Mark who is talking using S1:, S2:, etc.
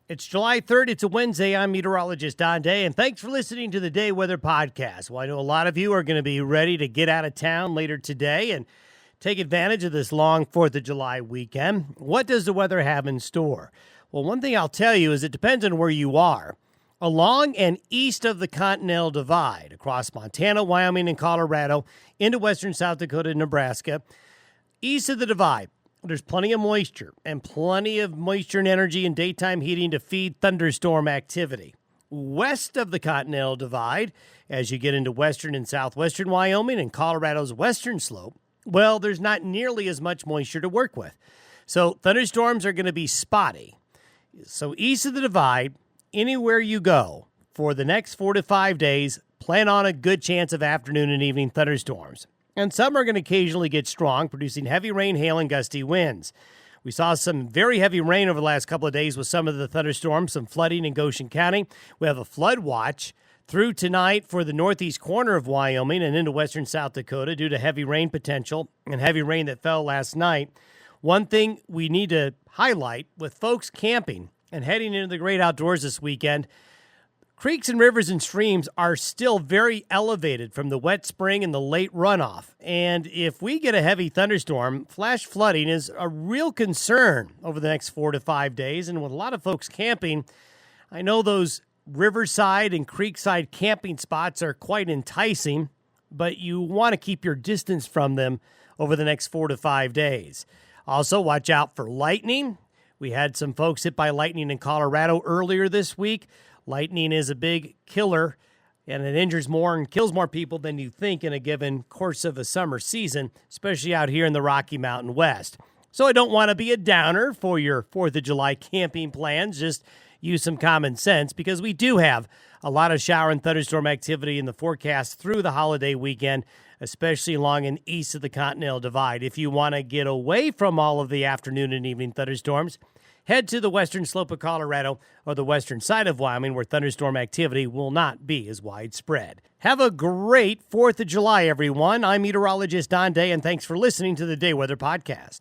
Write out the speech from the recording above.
S1: It's July 3rd. It's a Wednesday. I'm meteorologist Don Day, and thanks for listening to the Day Weather Podcast. Well, I know a lot of you are going to be ready to get out of town later today and take advantage of this long 4th of July weekend. What does the weather have in store? Well, one thing I'll tell you is it depends on where you are. Along and east of the Continental Divide, across Montana, Wyoming, and Colorado, into western South Dakota and Nebraska, east of the divide, there's plenty of moisture and energy and daytime heating to feed thunderstorm activity. West of the Continental Divide, as you get into western and southwestern Wyoming and Colorado's western slope, well, there's not nearly as much moisture to work with. So thunderstorms are going to be spotty. So east of the divide, anywhere you go for the next 4 to 5 days, plan on a good chance of afternoon and evening thunderstorms. And some are going to occasionally get strong, producing heavy rain, hail, and gusty winds. We saw some very heavy rain over the last couple of days with some of the thunderstorms, some flooding in Goshen County. We have a flood watch through tonight for the northeast corner of Wyoming and into western South Dakota due to heavy rain potential and heavy rain that fell last night. One thing we need to highlight with folks camping and heading into the great outdoors this weekend, creeks and rivers and streams are still very elevated from the wet spring and the late runoff. And if we get a heavy thunderstorm, flash flooding is a real concern over the next 4 to 5 days. And with a lot of folks camping, I know those riverside and creekside camping spots are quite enticing, but you want to keep your distance from them over the next 4 to 5 days. Also, watch out for lightning. We had some folks hit by lightning in Colorado earlier this week. Lightning is a big killer, and it injures more and kills more people than you think in a given course of a summer season, especially out here in the Rocky Mountain West. So I don't want to be a downer for your 4th of July camping plans. Just use some common sense because we do have a lot of shower and thunderstorm activity in the forecast through the holiday weekend, especially along and east of the Continental Divide. If you want to get away from all of the afternoon and evening thunderstorms, head to the western slope of Colorado or the western side of Wyoming where thunderstorm activity will not be as widespread. Have a great 4th of July, everyone. I'm meteorologist Don Day, and thanks for listening to the Day Weather Podcast.